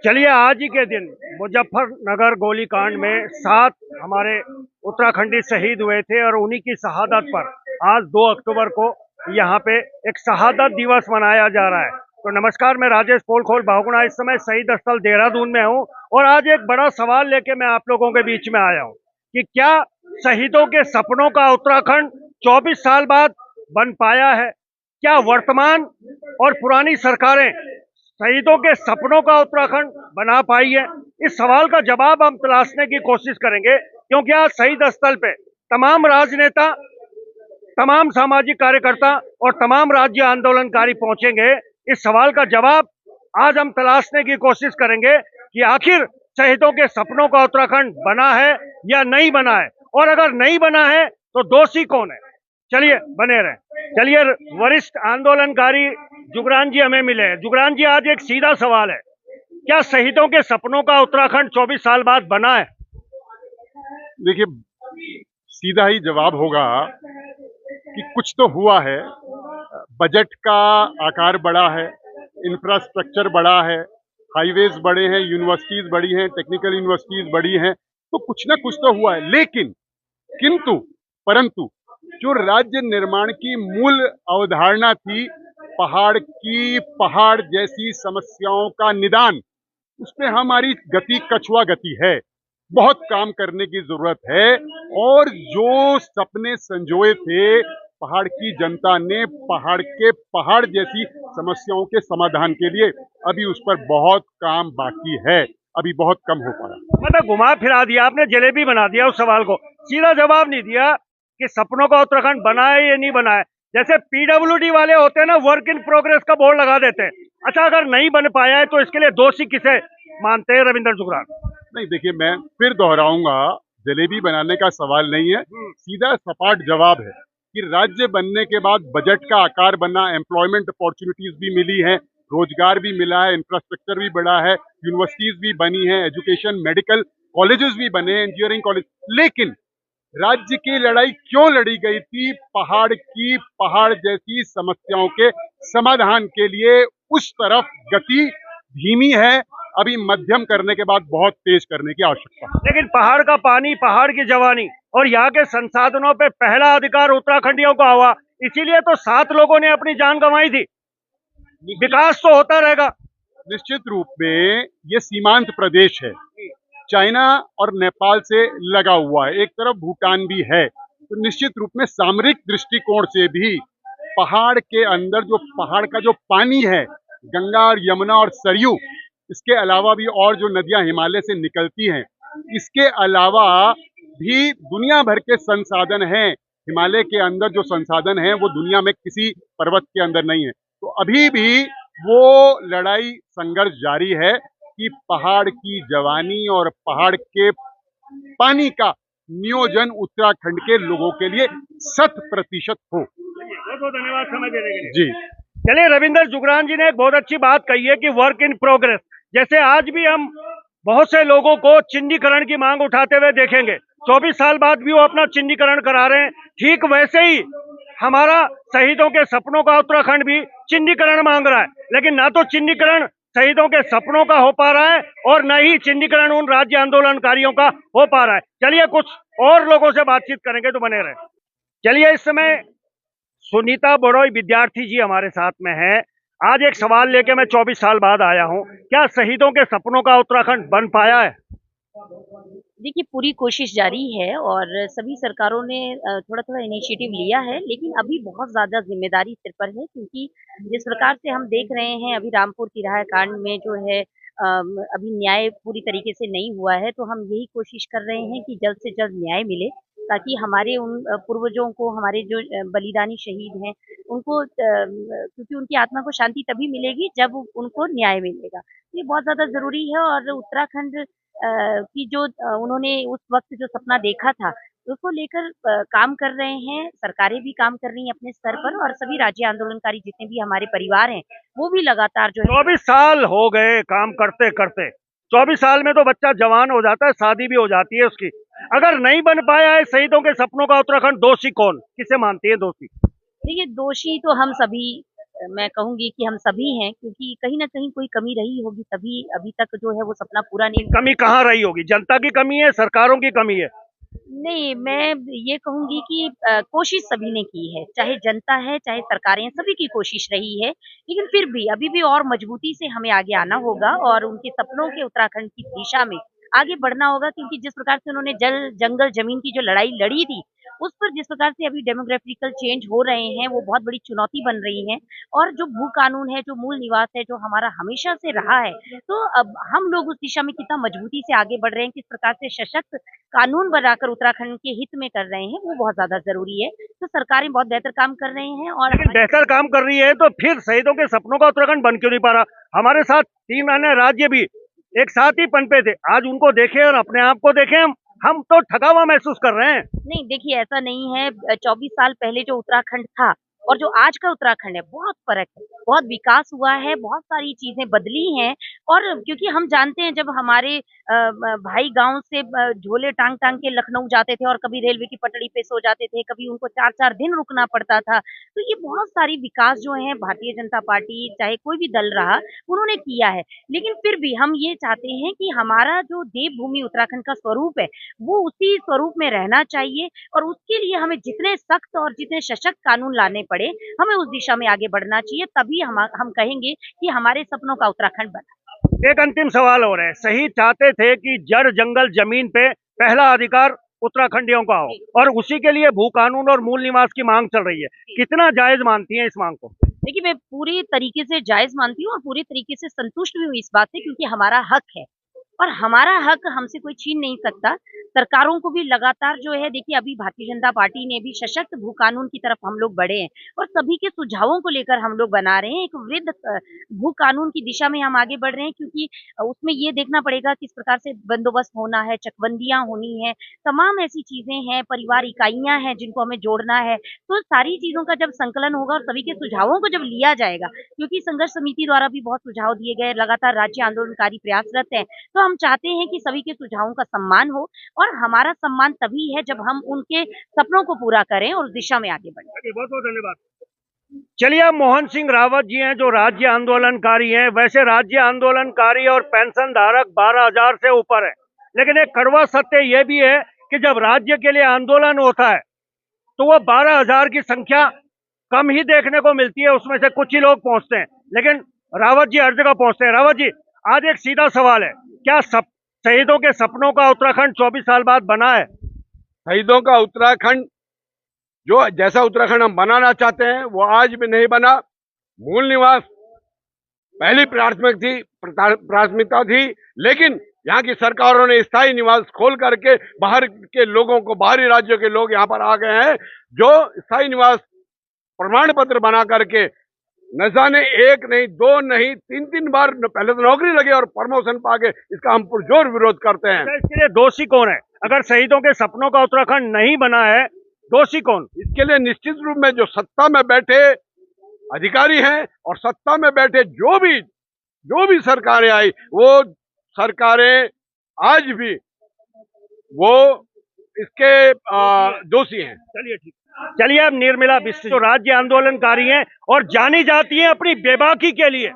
चलिए आज ही के दिन मुजफ्फरनगर गोलीकांड में 7 हमारे उत्तराखंडी शहीद हुए थे और उन्हीं की शहादत पर आज 2 अक्टूबर को यहाँ पे एक शहादत दिवस मनाया जा रहा है। तो नमस्कार, मैं राजेश पोलखोल बहुगुणा इस समय शहीद स्थल देहरादून में हूँ और आज एक बड़ा सवाल लेके मैं आप लोगों के बीच में आया हूँ कि क्या शहीदों के सपनों का उत्तराखंड 24 साल बाद बन पाया है? क्या वर्तमान और पुरानी सरकारें शहीदों के सपनों का उत्तराखंड बना पाई है? इस सवाल का जवाब हम तलाशने की कोशिश करेंगे, क्योंकि आज शहीद स्थल पे तमाम राजनेता, तमाम सामाजिक कार्यकर्ता और तमाम राज्य आंदोलनकारी पहुंचेंगे। इस सवाल का जवाब आज हम तलाशने की कोशिश करेंगे कि आखिर शहीदों के सपनों का उत्तराखंड बना है या नहीं बना है, और अगर नहीं बना है तो दोषी कौन है। चलिए बने रहें। चलिए, वरिष्ठ आंदोलनकारी जुगरान जी हमें मिले हैं। जुगरान जी, आज एक सीधा सवाल है, क्या शहीदों के सपनों का उत्तराखंड 24 साल बाद बना है? देखिए, सीधा ही जवाब होगा कि कुछ तो हुआ है। बजट का आकार बड़ा है, इंफ्रास्ट्रक्चर बड़ा है, हाईवेज बड़े हैं, यूनिवर्सिटीज बड़ी हैं, टेक्निकल यूनिवर्सिटीज बड़ी हैं, तो कुछ ना कुछ तो हुआ है। लेकिन किंतु परंतु जो राज्य निर्माण की मूल अवधारणा थी, पहाड़ जैसी समस्याओं का निदान, उस पे हमारी गति कछुआ गति है। बहुत काम करने की जरूरत है। और जो सपने संजोए थे पहाड़ की जनता ने, पहाड़ जैसी समस्याओं के समाधान के लिए, अभी उस पर बहुत काम बाकी है, अभी बहुत कम हो पाया। मतलब घुमा फिरा दिया आपने, जलेबी बना दिया उस सवाल को। सीधा जवाब नहीं दिया कि सपनों का उत्तराखंड बना है या नहीं बना है। जैसे पीडब्ल्यूडी वाले होते हैं ना, वर्क इन प्रोग्रेस का बोर्ड लगा देते हैं। अच्छा, अगर नहीं बन पाया है तो इसके लिए दोषी किसे मानते हैं रविंद्र जुगरान? नहीं, देखिए, मैं फिर दोहराऊंगा, जलेबी बनाने का सवाल नहीं है, सीधा सपाट जवाब है कि राज्य बनने के बाद बजट का आकार बना, एम्प्लॉयमेंट अपॉर्चुनिटीज भी मिली है, रोजगार भी मिला है, इंफ्रास्ट्रक्चर भी बढ़ा है, यूनिवर्सिटीज भी बनी है, एजुकेशन, मेडिकल कॉलेजेस भी बने हैं, इंजीनियरिंग कॉलेज। लेकिन राज्य की लड़ाई क्यों लड़ी गई थी? पहाड़ जैसी समस्याओं के समाधान के लिए। उस तरफ गति धीमी है, अभी मध्यम करने के बाद बहुत तेज करने की आवश्यकता है। लेकिन पहाड़ का पानी, पहाड़ की जवानी और यहाँ के संसाधनों पे पहला अधिकार उत्तराखंडियों का हुआ, इसीलिए तो 7 लोगों ने अपनी जान गंवाई थी। विकास तो होता रहेगा। निश्चित रूप में ये सीमांत प्रदेश है, चाइना और नेपाल से लगा हुआ है, एक तरफ भूटान भी है, तो निश्चित रूप में सामरिक दृष्टिकोण से भी पहाड़ के अंदर पहाड़ का जो पानी है, गंगा और यमुना और सरयू, इसके अलावा भी और जो नदियां हिमालय से निकलती हैं, इसके अलावा भी दुनिया भर के संसाधन हैं। हिमालय के अंदर जो संसाधन हैं वो दुनिया में किसी पर्वत के अंदर नहीं है। तो अभी भी वो लड़ाई, संघर्ष जारी है कि पहाड़ की जवानी और पहाड़ के पानी का नियोजन उत्तराखंड के लोगों के लिए 100% हो। बहुत बहुत धन्यवाद समय देने के लिए जी। चलिए, रविंद्र जुगरान जी ने एक बहुत अच्छी बात कही है कि वर्क इन प्रोग्रेस। जैसे आज भी हम बहुत से लोगों को चिन्हीकरण की मांग उठाते हुए देखेंगे, 24 साल बाद भी वो अपना चिन्हीकरण करा रहे हैं। ठीक वैसे ही हमारा शहीदों के सपनों का उत्तराखंड भी चिन्हीकरण मांग रहा है, लेकिन ना तो चिन्हीकरण शहीदों के सपनों का हो पा रहा है और न ही चिन्हीकरण उन राज्य आंदोलनकारियों का हो पा रहा है। चलिए कुछ और लोगों से बातचीत करेंगे, तो बने रहे। चलिए, इस समय सुनीता बड़ोई विद्यार्थी जी हमारे साथ में है। आज एक सवाल लेके मैं 24 साल बाद आया हूँ, क्या शहीदों के सपनों का उत्तराखंड बन पाया है? देखिए, पूरी कोशिश जारी है और सभी सरकारों ने थोड़ा थोड़ा इनिशिएटिव लिया है, लेकिन अभी बहुत ज्यादा जिम्मेदारी सिर पर है, क्योंकि जिस प्रकार से हम देख रहे हैं अभी रामपुर तिराहा कांड में जो है अभी न्याय पूरी तरीके से नहीं हुआ है, तो हम यही कोशिश कर रहे हैं कि जल्द से जल्द न्याय मिले, ताकि हमारे उन पूर्वजों को, हमारे जो बलिदानी शहीद हैं उनको, क्योंकि उनकी आत्मा को शांति तभी मिलेगी जब उनको न्याय मिलेगा। ये बहुत ज्यादा जरूरी है। और उत्तराखंड की जो उन्होंने उस वक्त जो सपना देखा था, उसको लेकर काम कर रहे हैं, सरकारें भी काम कर रही हैं अपने स्तर पर, और सभी राज्य आंदोलनकारी जितने भी हमारे परिवार हैं वो भी लगातार जो है। 24 साल हो गए काम करते करते। 24 साल में तो बच्चा जवान हो जाता है, शादी भी हो जाती है उसकी। अगर नहीं बन पाया है शहीदों के सपनों का उत्तराखंड, दोषी कौन, किसे मानती है दोषी? देखिए, दोषी तो हम सभी मैं कहूँगी कि हम सभी हैं, क्योंकि कहीं न कहीं कोई कमी रही होगी, तभी अभी तक जो है वो सपना पूरा नहीं। कमी कहाँ रही होगी? जनता की कमी है, सरकारों की कमी है? नहीं, मैं ये कहूँगी कि कोशिश सभी ने की है, चाहे जनता है, चाहे सरकारें हैं, सभी की कोशिश रही है। लेकिन फिर भी अभी भी और मजबूती से हमें आगे आना होगा और उनके सपनों के उत्तराखंड की दिशा में आगे बढ़ना होगा, क्योंकि जिस प्रकार से उन्होंने जल, जंगल, ज़मीन की जो लड़ाई लड़ी थी, उस पर जिस प्रकार से अभी डेमोग्राफिकल चेंज हो रहे हैं, वो बहुत बड़ी चुनौती बन रही हैं। और जो भू कानून है, जो मूल निवास है, जो हमारा हमेशा से रहा है, तो अब हम लोग उस दिशा में कितना मजबूती से आगे बढ़ रहे हैं, किस प्रकार से सशक्त कानून बनाकर उत्तराखंड के हित में कर रहे हैं, वो बहुत ज़्यादा ज़रूरी है। तो सरकारें बहुत बेहतर काम कर रहे हैं और लेकिन बेहतर काम कर रही है तो फिर शहीदों के सपनों का उत्तराखंड बन क्यों नहीं पा रहा? हमारे साथ 3 अन्य राज्य भी एक साथ ही पनपे थे। आज उनको देखें और अपने आप को देखें, हम तो ठगा हुआ महसूस कर रहे हैं। नहीं, देखिए ऐसा नहीं है। 24 साल पहले जो उत्तराखंड था और जो आज का उत्तराखंड है, बहुत फ़र्क है। बहुत विकास हुआ है, बहुत सारी चीज़ें बदली हैं और क्योंकि हम जानते हैं जब हमारे भाई गाँव से झोले टाँग-टाँग के लखनऊ जाते थे और कभी रेलवे की पटड़ी पे सो जाते थे, कभी उनको 4-4 दिन रुकना पड़ता था। तो ये बहुत सारी विकास जो हैं भारतीय जनता पार्टी, चाहे कोई भी दल रहा, उन्होंने किया है। लेकिन फिर भी हम ये चाहते हैं कि हमारा जो देवभूमि उत्तराखंड का स्वरूप है, वो उसी स्वरूप में रहना चाहिए और उसके लिए हमें जितने सख्त और जितने सशक्त कानून लाने पड़े, हमें उस दिशा में आगे बढ़ना चाहिए, तभी हम कहेंगे कि हमारे सपनों का उत्तराखंड बना। एक अंतिम सवाल और है, शहीद चाहते थे कि जड़ जंगल जमीन पे पहला अधिकार उत्तराखंडियों का हो और उसी के लिए भू कानून और मूल निवास की मांग चल रही है। कितना जायज मानती हैं इस मांग को? देखिए, मैं पूरी तरीके से जायज़ मानती हूँ और पूरी तरीके से संतुष्ट भी हूँ इस बात से, क्योंकि हमारा हक है और हमारा हक हमसे कोई छीन नहीं सकता। सरकारों को भी लगातार जो है, देखिए अभी भारतीय जनता पार्टी ने भी सशक्त भू कानून की तरफ हम लोग बढ़े हैं और सभी के सुझावों को लेकर हम लोग बना रहे हैं। एक वृद्ध भू कानून की दिशा में हम आगे बढ़ रहे हैं, क्योंकि उसमें ये देखना पड़ेगा किस प्रकार से बंदोबस्त होना है, चकबंदियाँ होनी हैं, तमाम ऐसी चीज़ें हैं, परिवार इकाइयाँ हैं जिनको हमें जोड़ना है। तो सारी चीज़ों का जब संकलन होगा और सभी के सुझावों को जब लिया जाएगा, क्योंकि संघर्ष समिति द्वारा भी बहुत सुझाव दिए गए, लगातार राज्य आंदोलनकारी प्रयासरत हैं, तो हम चाहते हैं कि सभी के सुझावों का सम्मान हो और हमारा सम्मान तभी है जब हम उनके सपनों को पूरा करें और उस दिशा में आगे बढ़ें। बहुत बहुत धन्यवाद। चलिए, अब मोहन सिंह रावत जी हैं जो राज्य आंदोलनकारी हैं। वैसे राज्य आंदोलनकारी और पेंशन धारक 12,000 से ऊपर है, लेकिन एक कड़वा सत्य यह भी है कि जब राज्य के लिए आंदोलन होता है तो वो 12,000 की संख्या कम ही देखने को मिलती है, उसमें से कुछ ही लोग पहुंचते हैं, लेकिन रावत जी हर जगह पहुंचते हैं। रावत जी, आज एक सीधा सवाल है, क्या शहीदों के सपनों का उत्तराखंड 24 साल बाद बना है? शहीदों का उत्तराखंड, जो जैसा उत्तराखंड हम बनाना चाहते हैं, वो आज भी नहीं बना। मूल निवास पहली प्राथमिकता थी, लेकिन यहाँ की सरकारों ने स्थायी निवास खोल करके बाहर के लोगों को, बाहरी राज्यों के लोग यहाँ पर आ गए हैं, जो स्थायी निवास प्रमाण पत्र बना करके न जाने एक नहीं, दो नहीं, 3-3 बार पहले तो नौकरी लगे और प्रमोशन पाके, इसका हम पुरजोर विरोध करते हैं। इसके लिए दोषी कौन है? अगर शहीदों के सपनों का उत्तराखंड नहीं बना है, दोषी कौन? इसके लिए निश्चित रूप में जो सत्ता में बैठे अधिकारी हैं और सत्ता में बैठे जो भी सरकारें आई, वो सरकारें आज भी वो इसके दोषी हैं। चलिए ठीक। चलिए, अब निर्मला बिष्ट जो राज्य आंदोलनकारी हैं और जानी जाती हैं अपनी बेबाकी के लिए,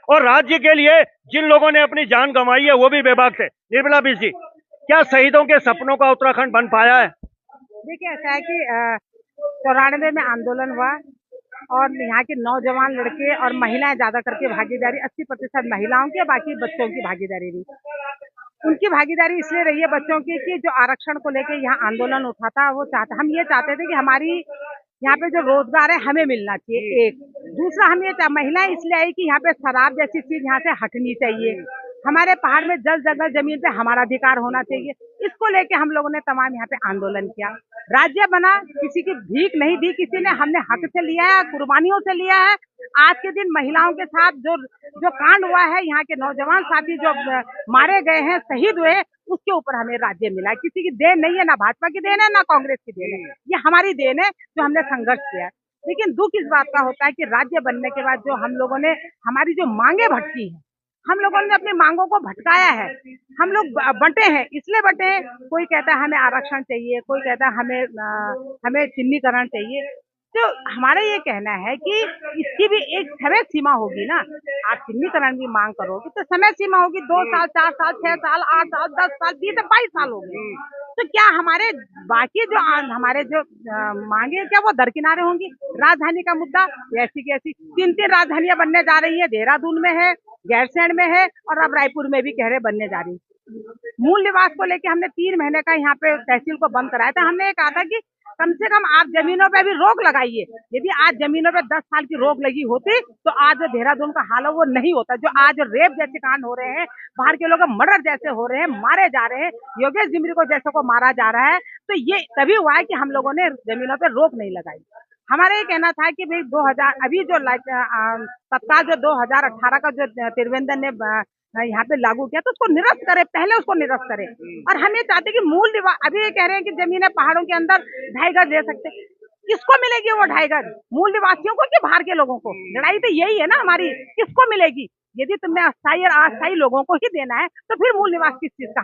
और राज्य के लिए जिन लोगों ने अपनी जान गंवाई है वो भी बेबाक थे। निर्मला बिष्ट जी, क्या शहीदों के सपनों का उत्तराखंड बन पाया है? देखिए, ऐसा है कि 94 में आंदोलन हुआ और यहाँ के नौजवान लड़के और महिलाएं ज्यादा करके भागीदारी, 80% महिलाओं की, बाकी बच्चों की भागीदारी रही। उनकी भागीदारी इसलिए रही है बच्चों की कि जो आरक्षण को लेके यहाँ आंदोलन उठा था, वो हम ये चाहते थे कि हमारी यहाँ पे जो रोजगार है हमें मिलना चाहिए। एक दूसरा, हम ये महिलाएं इसलिए आई कि यहाँ पे शराब जैसी चीज यहाँ से हटनी चाहिए। हमारे पहाड़ में जल जंगल जमीन पे हमारा अधिकार होना चाहिए। इसको लेके हम लोगों ने तमाम यहाँ पे आंदोलन किया। राज्य बना, किसी की भीख नहीं दी किसी ने, हमने हक से लिया है, कुर्बानियों से लिया है। आज के दिन महिलाओं के साथ जो कांड हुआ है, यहाँ के नौजवान साथी जो मारे गए हैं, शहीद हुए, उसके ऊपर हमें राज्य मिला है। किसी की देन नहीं है, ना भाजपा की देन है, ना कांग्रेस की देन है, ये हमारी देन है जो हमने संघर्ष किया है। लेकिन दुख इस बात का होता है कि राज्य बनने के बाद जो हम लोगों ने हमारी जो मांगे भटकी है, हम लोगों ने अपनी मांगों को भटकाया है। हम लोग बंटे हैं, इसलिए बंटे हैं। कोई कहता है हमें आरक्षण चाहिए, कोई कहता है हमें चिन्हीकरण चाहिए। तो हमारा ये कहना है कि इसकी भी एक समय सीमा होगी ना। आप चिन्हीकरण भी मांग करोगे तो समय सीमा होगी, 2 साल, 4 साल, 6 साल, 8 साल, 10 साल, 20 22 साल हो गए। तो क्या हमारे बाकी जो हमारे जो मांगे हैं, क्या वो दरकिनारे होंगी? राजधानी का मुद्दा ऐसी की ऐसी 3 राजधानियां बनने जा रही है। देहरादून में है, गैरसैंण में है और अब रायपुर में भी कह रहे बनने जा रही है। मूल निवास को लेके हमने 3 महीने का यहाँ पे तहसील को बंद कराया था। हमने ये कहा था कि कम से कम आप जमीनों पे अभी रोक लगाइए। यदि आज जमीनों पे 10 साल की रोक लगी होती तो आज जो देहरादून का हाल है वो नहीं होता। जो आज रेप जैसे कांड हो रहे हैं, बाहर के लोग मर्डर जैसे हो रहे हैं, मारे जा रहे हैं, योगेश जिमरी को जैसे को मारा जा रहा है, तो ये तभी हुआ है कि हम लोगों ने जमीनों पे रोक नहीं लगाई। हमारा ये कहना था कि भाई 2000 अभी जो तत्काल जो 2018 का जो त्रिवेंद्र ने यहाँ पे लागू किया तो उसको निरस्त करे, पहले उसको निरस्त करे। और हम ये चाहते कि मूल निवास, अभी ये कह रहे हैं कि जमीनें पहाड़ों के अंदर 2.5 गज दे सकते, किसको मिलेगी वो 2.5 गज? मूल निवासियों को कि बाहर के लोगों को? लड़ाई तो यही है ना हमारी, किसको मिलेगी? यदि तुम्हें अस्थायी और अस्थायी लोगों को ही देना है तो फिर मूल निवास किस चीज का?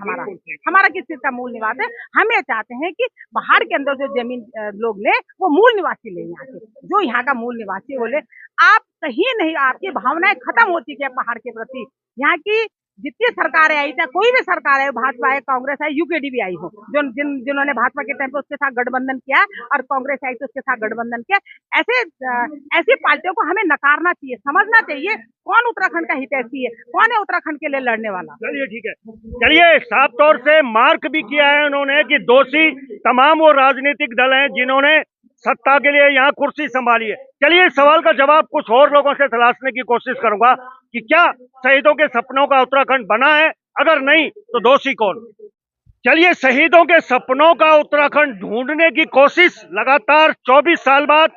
हमारा किस चीज का मूल निवास है? हम ये चाहते हैं कि बाहर के अंदर जो जमीन लोग ले वो मूल निवासी ले, यहाँ के जो यहाँ का मूल निवासी वो ले। आप कहीं नहीं, आपकी भावनाएं खत्म हो चुकी है पहाड़ के प्रति। यहाँ की जितनी सरकारें आई, चाहे कोई भी सरकार है, भाजपा है, कांग्रेस है, यूकेडी भी आई हो, जिन्होंने भाजपा के टाइम पे उसके साथ गठबंधन किया और कांग्रेस आई तो उसके साथ गठबंधन किया, ऐसी पार्टियों को हमें नकारना चाहिए, समझना चाहिए कौन उत्तराखंड का हितैषी है, कौन है उत्तराखंड के लिए लड़ने वाला। चलिए ठीक है, चलिए साफ तौर से मार्क भी किया है उन्होंने कि दोषी तमाम वो राजनीतिक दल हैं जिन्होंने सत्ता के लिए यहाँ कुर्सी संभाली है। चलिए इस सवाल का जवाब कुछ और लोगों से तलाशने की कोशिश करूंगा कि क्या शहीदों के सपनों का उत्तराखंड बना है, अगर नहीं तो दोषी कौन। चलिए, शहीदों के सपनों का उत्तराखंड ढूंढने की कोशिश लगातार 24 साल बाद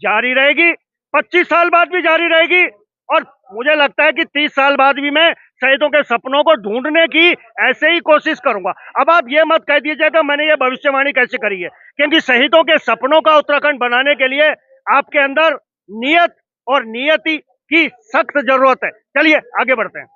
जारी रहेगी, 25 साल बाद भी जारी रहेगी और मुझे लगता है कि 30 साल बाद भी मैं शहीदों के सपनों को ढूंढने की ऐसे ही कोशिश करूंगा। अब आप ये मत कह दीजिएगा मैंने ये भविष्यवाणी कैसे करी है, क्योंकि शहीदों के सपनों का उत्तराखंड बनाने के लिए आपके अंदर नियत और नियति की सख्त जरूरत है। चलिए आगे बढ़ते हैं।